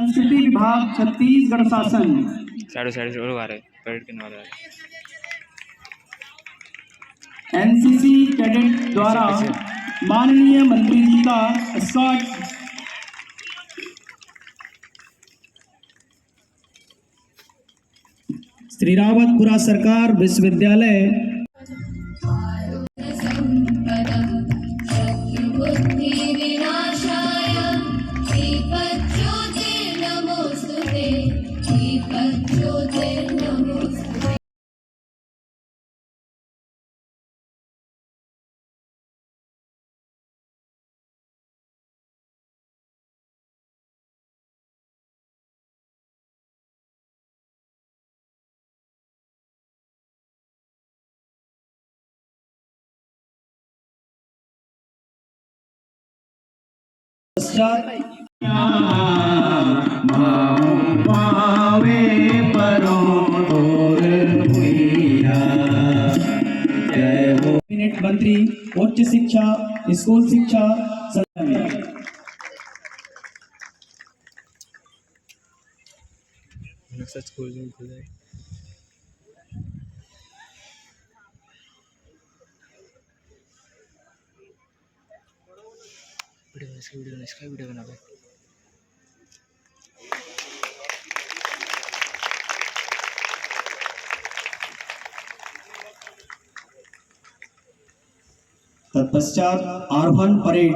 संस्कृति विभाग छत्तीसगढ़ शासन। साढ़े साढ़े और आ रहे परेड के नाम आ रहे एनसीसी कैडेट द्वारा माननीय मंत्री जी का स्कॉट श्री रावतपुरा सरकार विश्वविद्यालय मंत्री उच्च शिक्षा स्कूल शिक्षा स्कूल में खुल जाए वीडियो बना तत्पश्चात आरोहण परेड।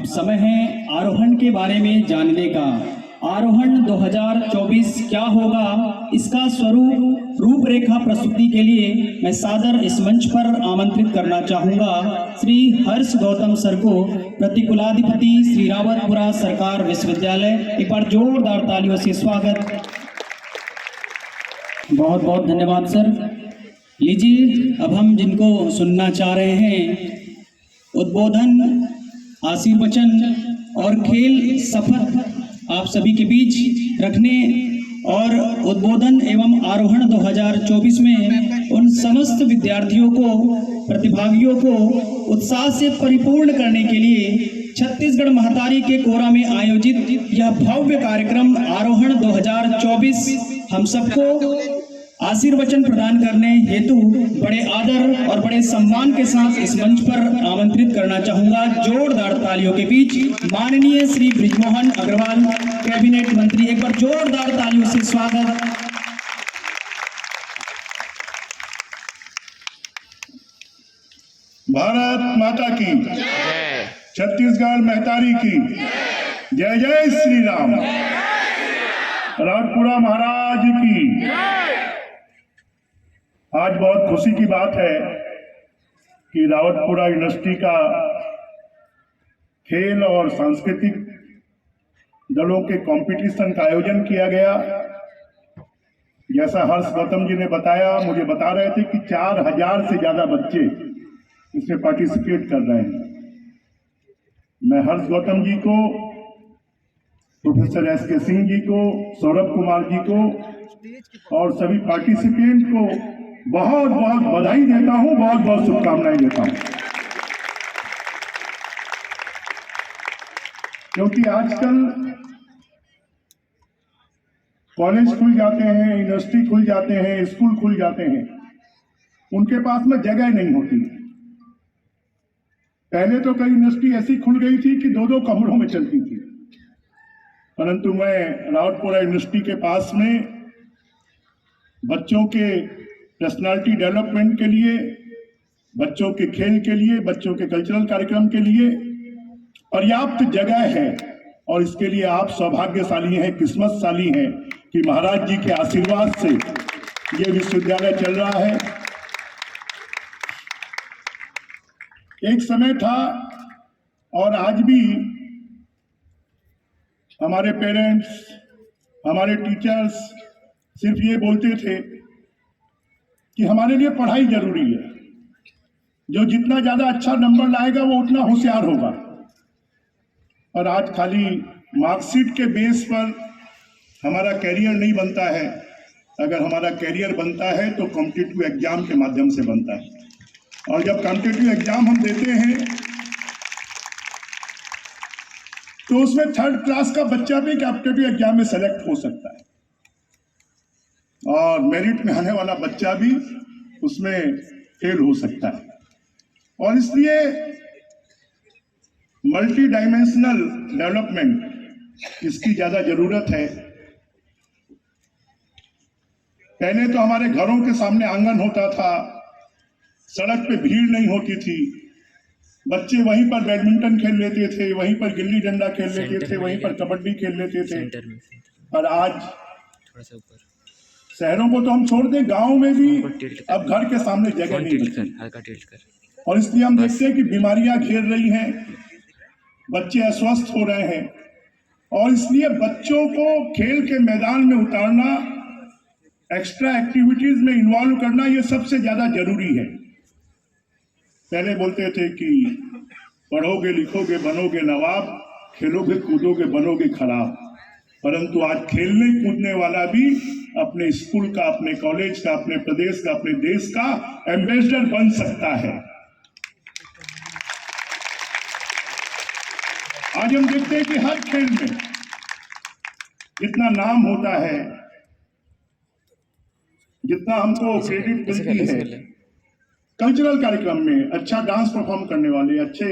समय है आरोहण के बारे में जानने का। आरोहण 2024 क्या होगा, इसका स्वरूप रूपरेखा प्रस्तुति के लिए मैं सादर इस मंच पर आमंत्रित करना चाहूंगा श्री हर्ष गौतम सर को, प्रतिकुलाधिपति श्री रावतपुरा सरकार विश्वविद्यालय। एक बार जोरदार तालियों से स्वागत। बहुत बहुत धन्यवाद सर। लीजिए, अब हम जिनको सुनना चाह रहे हैं, उद्बोधन, आशीर्वचन और खेल शपथ आप सभी के बीच रखने और उद्बोधन एवं आरोहण 2024 में उन समस्त विद्यार्थियों को, प्रतिभागियों को उत्साह से परिपूर्ण करने के लिए छत्तीसगढ़ महतारी के कोरा में आयोजित यह भव्य कार्यक्रम आरोहण 2024 हम सबको आशीर्वचन प्रदान करने हेतु बड़े आदर और बड़े सम्मान के साथ इस मंच पर आमंत्रित करना चाहूंगा। जोरदार तालियों के बीच माननीय श्री बृजमोहन अग्रवाल, कैबिनेट मंत्री। एक बार जोरदार तालियों से स्वागत। भारत माता की जय। छत्तीसगढ़ महतारी की जय। जय श्री राम। रावतपुरा महाराज की। आज बहुत खुशी की बात है कि रावतपुरा यूनिवर्सिटी का खेल और सांस्कृतिक दलों के कंपटीशन का आयोजन किया गया। जैसा हर्ष गौतम जी ने बताया, मुझे बता रहे थे कि 4000 से ज्यादा बच्चे इसमें पार्टिसिपेट कर रहे हैं। मैं हर्ष गौतम जी को, प्रोफेसर SK सिंह जी को, सौरभ कुमार जी को और सभी पार्टिसिपेंट को बहुत बहुत बधाई देता हूं, बहुत बहुत शुभकामनाएं देता हूं। क्योंकि आजकल कॉलेज खुल जाते हैं, यूनिवर्सिटी खुल जाते हैं, स्कूल खुल जाते हैं, उनके पास में जगह नहीं होती। पहले तो कई यूनिवर्सिटी ऐसी खुल गई थी कि 2-2 कमरों में चलती थी, परंतु मैं रावतपुरा यूनिवर्सिटी के पास में बच्चों के पर्सनालिटी डेवलपमेंट के लिए, बच्चों के खेल के लिए, बच्चों के कल्चरल कार्यक्रम के लिए पर्याप्त जगह है। और इसके लिए आप सौभाग्यशाली हैं, किस्मतशाली हैं कि महाराज जी के आशीर्वाद से ये विश्वविद्यालय चल रहा है। एक समय था और आज भी हमारे पेरेंट्स, हमारे टीचर्स सिर्फ ये बोलते थे कि हमारे लिए पढ़ाई जरूरी है, जो जितना ज्यादा अच्छा नंबर लाएगा वो उतना होशियार होगा। और आज खाली मार्कशीट के बेस पर हमारा कैरियर नहीं बनता है। अगर हमारा कैरियर बनता है तो कॉम्पिटिटिव एग्जाम के माध्यम से बनता है। और जब कॉम्पिटिटिव एग्जाम हम देते हैं तो उसमें 3rd क्लास का बच्चा भी कॉम्पिटिटिव एग्जाम में सेलेक्ट हो सकता है और मेरिट में आने वाला बच्चा भी उसमें फेल हो सकता है। और इसलिए मल्टी डायमेंशनल डेवलपमेंट इसकी ज्यादा जरूरत है। पहले तो हमारे घरों के सामने आंगन होता था, सड़क पे भीड़ नहीं होती थी, बच्चे वहीं पर बैडमिंटन खेल लेते थे, वहीं पर गिल्ली डंडा खेल लेते थे, वहीं पर कबड्डी खेल लेते थे। और आज थोड़ा सा ऊपर शहरों को तो हम छोड़ दें, गांव में भी अब घर के सामने जगह नहीं बची। हल्का टिल्ट कर। और इसलिए हम देखते हैं कि बीमारियां घेर रही हैं, बच्चे अस्वस्थ हो रहे हैं। और इसलिए बच्चों को खेल के मैदान में उतारना, एक्स्ट्रा एक्टिविटीज में इन्वॉल्व करना, ये सबसे ज्यादा जरूरी है। पहले बोलते थे कि पढ़ोगे लिखोगे बनोगे नवाब, खेलोगे कूदोगे बनोगे खराब। परंतु आज खेलने कूदने वाला भी अपने स्कूल का, अपने कॉलेज का, अपने प्रदेश का, अपने देश का एम्बेसडर बन सकता है। आज हम देखते हैं कि हर खेल में जितना नाम होता है, जितना हमको क्रेडिट मिलती है, कल्चरल कार्यक्रम में अच्छा डांस परफॉर्म करने वाले, अच्छे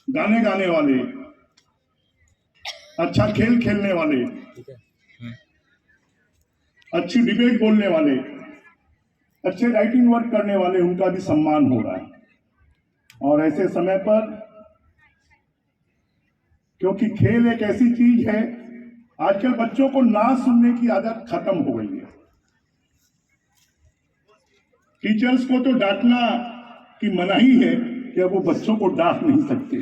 गाने गाने वाले, अच्छा खेल खेलने वाले, अच्छी डिबेट बोलने वाले, अच्छे राइटिंग वर्क करने वाले, उनका भी सम्मान हो रहा है। और ऐसे समय पर क्योंकि खेल एक ऐसी चीज है, आजकल बच्चों को ना सुनने की आदत खत्म हो गई है। टीचर्स को तो डांटना की मनाही है कि अब वो बच्चों को डांट नहीं सकते,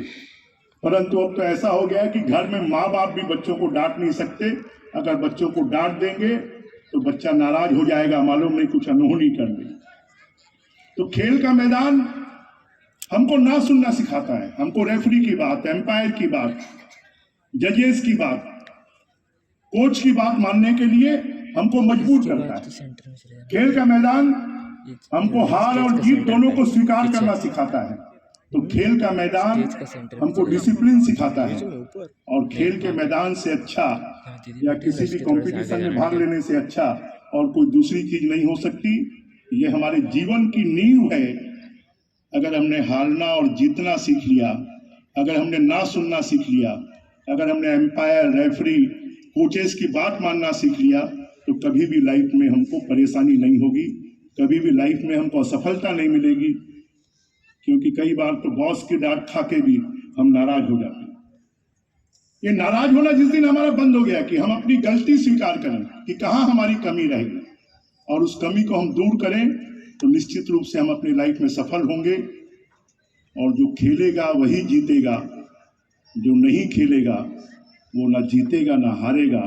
परंतु अब तो ऐसा हो गया है कि घर में माँ बाप भी बच्चों को डांट नहीं सकते। अगर बच्चों को डांट देंगे तो बच्चा नाराज हो जाएगा, मालूम नहीं कुछ अनहोनी कर दे। तो खेल का मैदान हमको ना सुनना सिखाता है, हमको रेफरी की बात, एम्पायर की बात, जजेस की बात, कोच की बात मानने के लिए हमको मजबूर करता है। खेल का मैदान हमको हार और जीत दोनों को स्वीकार करना सिखाता है। तो खेल का मैदान हमको डिसिप्लिन सिखाता है, और खेल के मैदान से अच्छा या किसी भी कंपटीशन में भाग लेने से अच्छा और कोई दूसरी चीज नहीं हो सकती। ये हमारे जीवन की नींव है। अगर हमने हारना और जीतना सीख लिया, अगर हमने ना सुनना सीख लिया, अगर हमने एम्पायर, रेफरी, कोचेस की बात मानना सीख लिया, तो कभी भी लाइफ में हमको परेशानी नहीं होगी, कभी भी लाइफ में हमको असफलता नहीं मिलेगी। क्योंकि कई बार तो बॉस की डांट खा के भी हम नाराज हो जाते हैं। ये नाराज होना जिस दिन हमारा बंद हो गया कि हम अपनी गलती स्वीकार करें कि कहाँ हमारी कमी रहेगी और उस कमी को हम दूर करें, तो निश्चित रूप से हम अपनी लाइफ में सफल होंगे। और जो खेलेगा वही जीतेगा, जो नहीं खेलेगा वो ना जीतेगा ना हारेगा।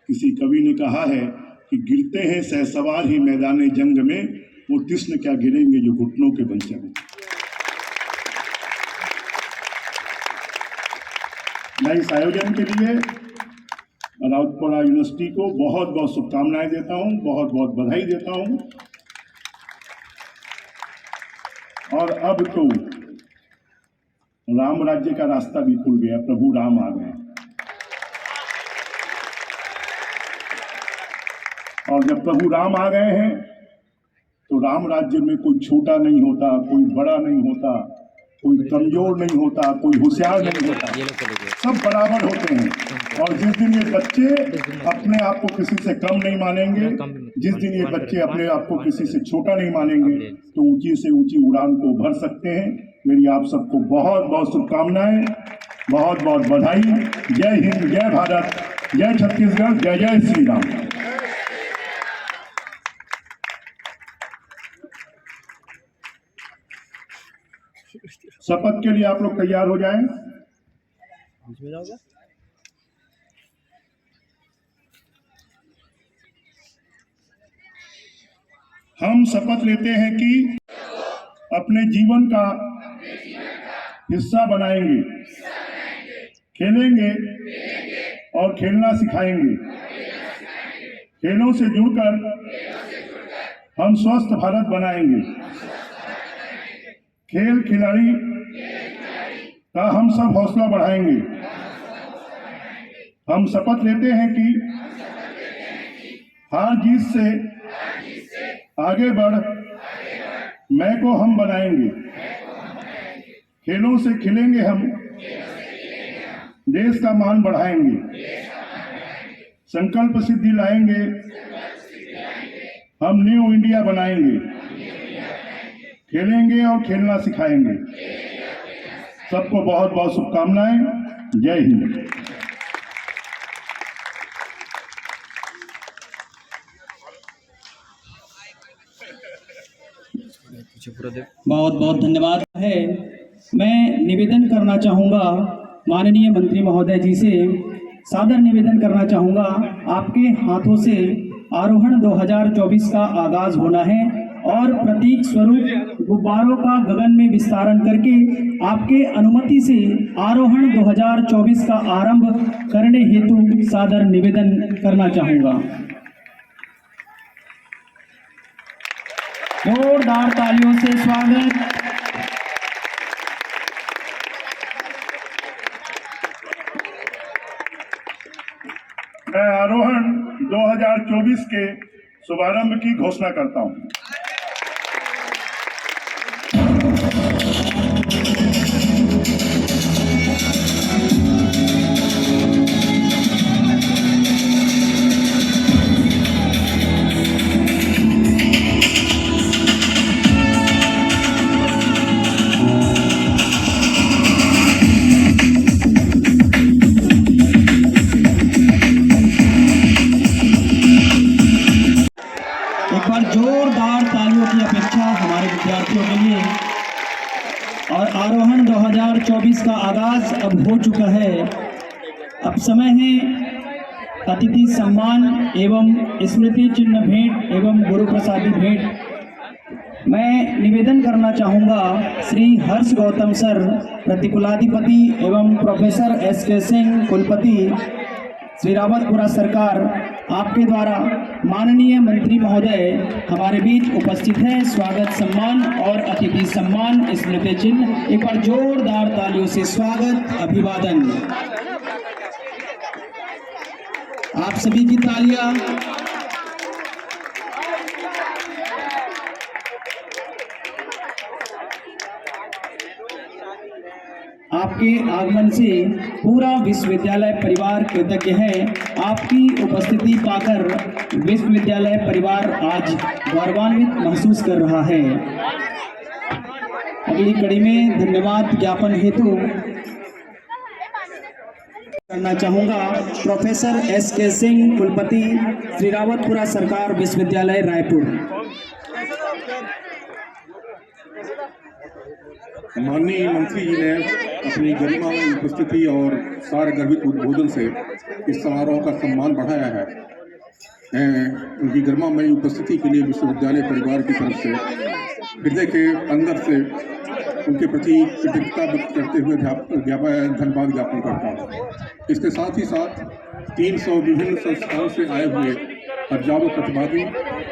किसी कवि ने कहा है कि गिरते हैं सहसवार ही मैदाने जंग में, वो कृष्ण क्या गिरेंगे जो घुटनों के बल चले। मैं इस आयोजन के लिए राउतपुरा यूनिवर्सिटी को बहुत बहुत शुभकामनाएं देता हूं, बहुत बहुत बधाई देता हूं। और अब तो राम राज्य का रास्ता भी खुल गया, प्रभु राम आ गए। और जब प्रभु राम आ गए हैं तो राम राज्य में कोई छोटा नहीं होता, कोई बड़ा नहीं होता, कोई कमजोर नहीं होता, कोई होशियार नहीं होता, सब बराबर होते हैं। और जिस दिन ये बच्चे अपने आप को किसी से कम नहीं मानेंगे, जिस दिन ये बच्चे अपने आप को किसी से छोटा नहीं मानेंगे, तो ऊंची से ऊंची उड़ान को भर सकते हैं। मेरी आप सबको बहुत बहुत शुभकामनाएं, बहुत बहुत बधाई। जय हिंद, जय भारत, जय छत्तीसगढ़, जय जय श्री राम। शपथ के लिए आप लोग तैयार हो जाएं। हम शपथ लेते हैं कि अपने जीवन का हिस्सा बनाएंगे, खेलेंगे और खेलना सिखाएंगे। खेलों से जुड़कर हम स्वस्थ भारत बनाएंगे। खेल खिलाड़ी का हम सब हौसला बढ़ाएंगे। हम शपथ लेते हैं कि हार जीत से आगे बढ़ मैं को हम बनाएंगे। खेलों से खिलेंगे हम, देश का मान बढ़ाएंगे। संकल्प सिद्धि लाएंगे, हम न्यू इंडिया बनाएंगे। खेलेंगे और खेलना सिखाएंगे। सबको बहुत बहुत शुभकामनाएं। जय हिंद। बहुत बहुत धन्यवाद है। मैं निवेदन करना चाहूँगा माननीय मंत्री महोदय जी से, सादर निवेदन करना चाहूँगा, आपके हाथों से आरोहण 2024 का आगाज होना है और प्रतीक स्वरूप गुब्बारों का गगन में विस्तारण करके आपके अनुमति से आरोहण 2024 का आरंभ करने हेतु सादर निवेदन करना चाहूँगा। जोरदार तालियों से स्वागत। मैं आरोहण 2024 के शुभारंभ की घोषणा करता हूं। बार जोरदार तालियों की अपेक्षा हमारे विद्यार्थियों के लिए। और आरोहण 2024 का आगाज अब हो चुका है। अब समय है अतिथि सम्मान एवं स्मृति चिन्ह भेंट एवं गुरु प्रसादी भेंट। मैं निवेदन करना चाहूँगा श्री हर्ष गौतम सर, प्रतिकुलाधिपति एवं प्रोफेसर एस.के. सिंह, कुलपति श्रीरावतपुरा सरकार, आपके द्वारा माननीय मंत्री महोदय हमारे बीच उपस्थित है। स्वागत सम्मान और अतिथि सम्मान स्मृति चिन्ह। एक बार जोरदार तालियों से स्वागत अभिवादन। आप सभी की तालियां आपके आगमन से पूरा विश्वविद्यालय परिवार कृतज्ञ है। आपकी उपस्थिति पाकर विश्वविद्यालय परिवार आज गौरवान्वित महसूस कर रहा है। अगली कड़ी में धन्यवाद ज्ञापन हेतु करना चाहूँगा प्रोफेसर एस.के. सिंह, कुलपति श्रीरावतपुरा सरकार विश्वविद्यालय रायपुर। माननीय मंत्री जी ने अपनी गरिमामय उपस्थिति और सारगर्भित उद्बोधन से इस समारोह का सम्मान बढ़ाया है। उनकी गरिमामय उपस्थिति के लिए विश्वविद्यालय परिवार की तरफ से हृदय के अंदर से उनके प्रति कृतज्ञता व्यक्त करते हुए धन्यवाद ज्ञापन करता हूँ। इसके साथ ही साथ 300 विभिन्न संस्थाओं से आए हुए हजारों प्रतिभागी,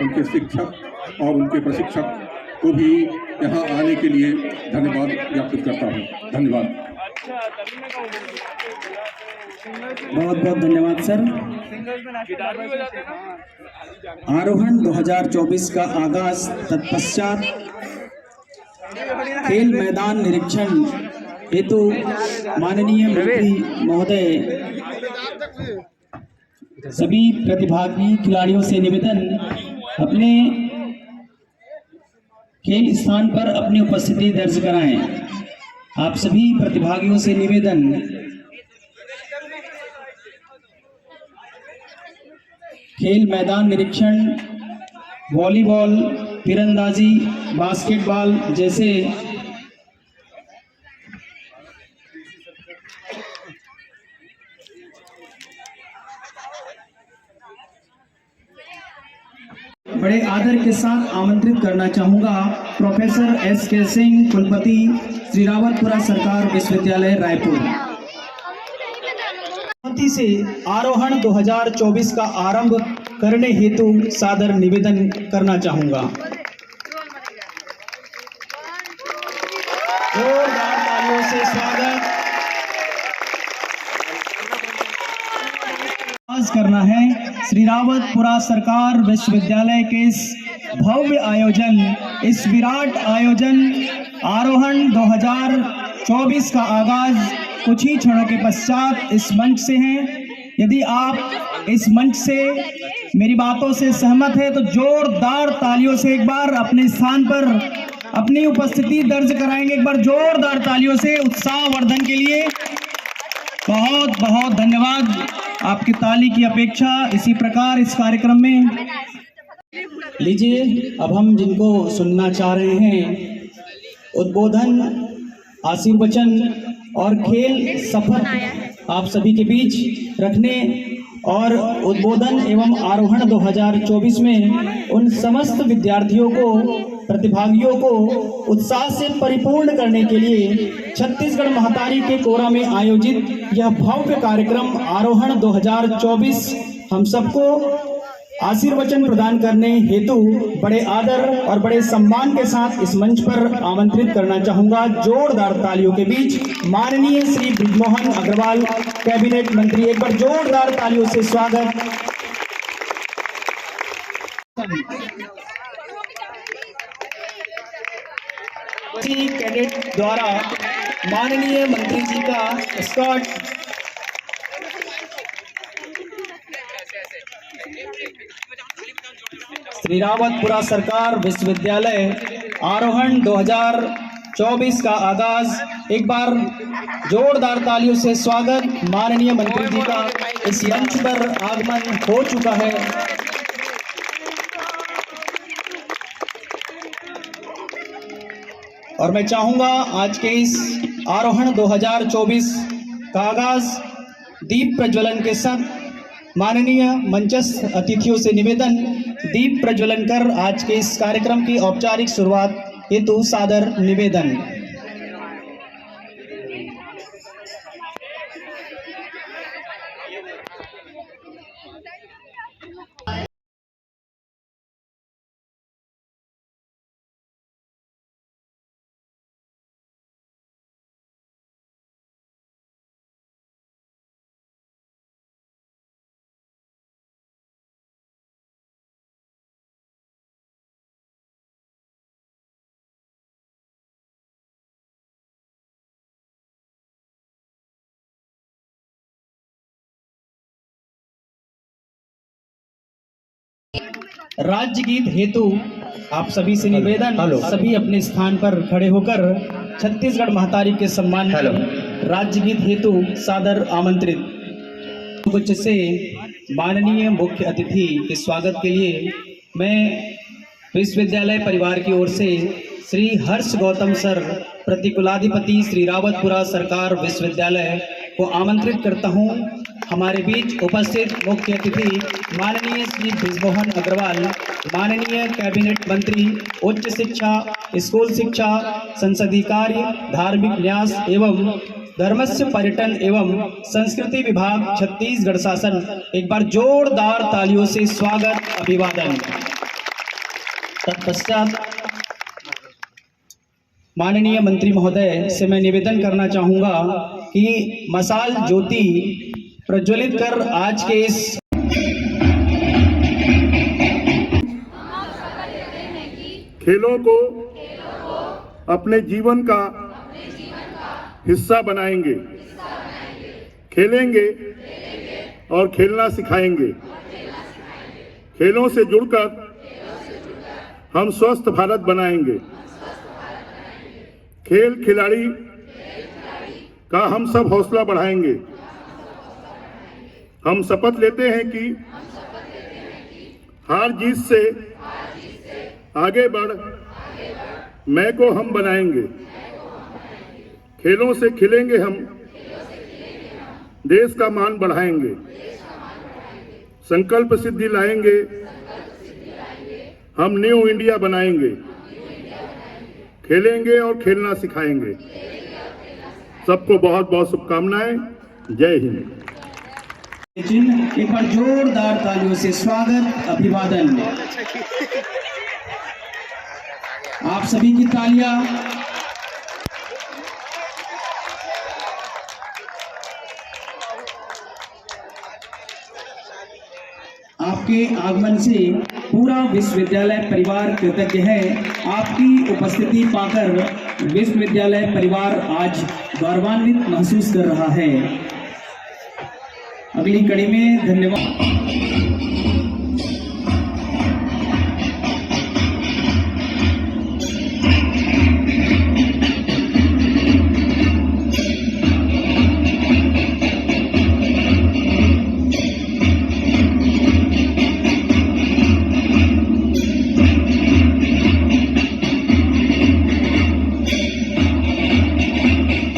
उनके शिक्षक और उनके प्रशिक्षक को भी यहाँ आने के लिए धन्यवाद ज्ञापित करता हूँ। धन्यवाद। बहुत बहुत धन्यवाद सर। आरोहण 2024 का आगाज तत्पश्चात खेल मैदान निरीक्षण हेतु माननीय मंत्री महोदय सभी प्रतिभागी खिलाड़ियों से निवेदन अपने खेल स्थान पर अपनी उपस्थिति दर्ज कराएं। आप सभी प्रतिभागियों से निवेदन खेल मैदान निरीक्षण, वॉलीबॉल, तीरंदाजी, बास्केटबॉल जैसे बड़े आदर के साथ आमंत्रित करना चाहूँगा प्रोफेसर एस.के. सिंह, कुलपति श्रीरावतपुरा सरकार विश्वविद्यालय रायपुर से आरोहण 2024 का आरंभ करने हेतु सादर निवेदन करना चाहूँगा। जोरदार तालियों से स्वागत करना है। श्रीरावतपुरा सरकार विश्वविद्यालय के इस भव्य आयोजन, इस विराट आयोजन आरोहण 2024 का आगाज कुछ ही क्षणों के पश्चात इस मंच से है। यदि आप इस मंच से मेरी बातों से सहमत है तो जोरदार तालियों से एक बार अपने स्थान पर अपनी उपस्थिति दर्ज कराएंगे। एक बार जोरदार तालियों से उत्साह वर्धन के लिए बहुत बहुत धन्यवाद। आपकी ताली की अपेक्षा इसी प्रकार इस कार्यक्रम में लीजिए। अब हम जिनको सुनना चाह रहे हैं उद्बोधन, आशीर्वचन और खेल सफर आप सभी के बीच रखने और उद्बोधन एवं आरोहण 2024 में उन समस्त विद्यार्थियों को, प्रतिभागियों को उत्साह से परिपूर्ण करने के लिए छत्तीसगढ़ महतारी के कोरा में आयोजित यह भव्य कार्यक्रम आरोहण 2024 हम सबको आशीर्वचन प्रदान करने हेतु बड़े आदर और बड़े सम्मान के साथ इस मंच पर आमंत्रित करना चाहूँगा। जोरदार तालियों के बीच माननीय श्री बृजमोहन अग्रवाल, कैबिनेट मंत्री, एक बार जोरदार तालियों से स्वागत। कैडेट द्वारा माननीय मंत्री जी का स्कॉट श्रीरावतपुरा सरकार विश्वविद्यालय आरोहण 2024 का आगाज। एक बार जोरदार तालियों से स्वागत। माननीय मंत्री जी का इस मंच पर आगमन हो चुका है। और मैं चाहूँगा आज के इस आरोहण 2024 का आगाज दीप प्रज्वलन के साथ माननीय मंचस्थ अतिथियों से निवेदन, दीप प्रज्वलन कर आज के इस कार्यक्रम की औपचारिक शुरुआत हेतु सादर निवेदन। राज्य गीत हेतु आप सभी से निवेदन, सभी अपने स्थान पर खड़े होकर छत्तीसगढ़ महतारी के सम्मान में राज्य गीत हेतु सादर आमंत्रित। कुछ से माननीय मुख्य अतिथि के स्वागत के लिए मैं विश्वविद्यालय परिवार की ओर से श्री हर्ष गौतम सर, प्रतिकुलाधिपति श्री रावतपुरा सरकार विश्वविद्यालय को आमंत्रित करता हूं। हमारे बीच उपस्थित मुख्य अतिथि माननीय श्री बृजमोहन अग्रवाल, माननीय कैबिनेट मंत्री उच्च शिक्षा, स्कूल शिक्षा, संसदीय कार्य, धार्मिक न्यास एवं धर्मस्य पर्यटन एवं संस्कृति विभाग छत्तीसगढ़ शासन। एक बार जोरदार तालियों से स्वागत अभिवादन। तत्पश्चात माननीय मंत्री महोदय से मैं निवेदन करना चाहूँगा कि मशाल ज्योति प्रज्वलित कर आज के इस खेलों को अपने जीवन का हिस्सा बनाएंगे, खेलेंगे और खेलना सिखाएंगे। खेलों से जुड़कर हम स्वस्थ भारत बनाएंगे। खेल खिलाड़ी का हम सब हौसला बढ़ाएंगे। हम शपथ लेते हैं कि हार जीत से आगे बढ़ मैं को हम बनाएंगे। खेलों से खिलेंगे हम, देश का मान बढ़ाएंगे। संकल्प सिद्धि लाएंगे, हम न्यू इंडिया बनाएंगे। खेलेंगे और खेलना सिखाएंगे। सबको बहुत बहुत शुभकामनाएं। जय हिंद। एक बार जोरदार तालियों से स्वागत अभिवादन। आप सभी की तालियां आपके आगमन से पूरा विश्वविद्यालय परिवार कृतज्ञ है। आपकी उपस्थिति पाकर विश्वविद्यालय परिवार आज गौरवान्वित महसूस कर रहा है। अगली कड़ी में धन्यवाद।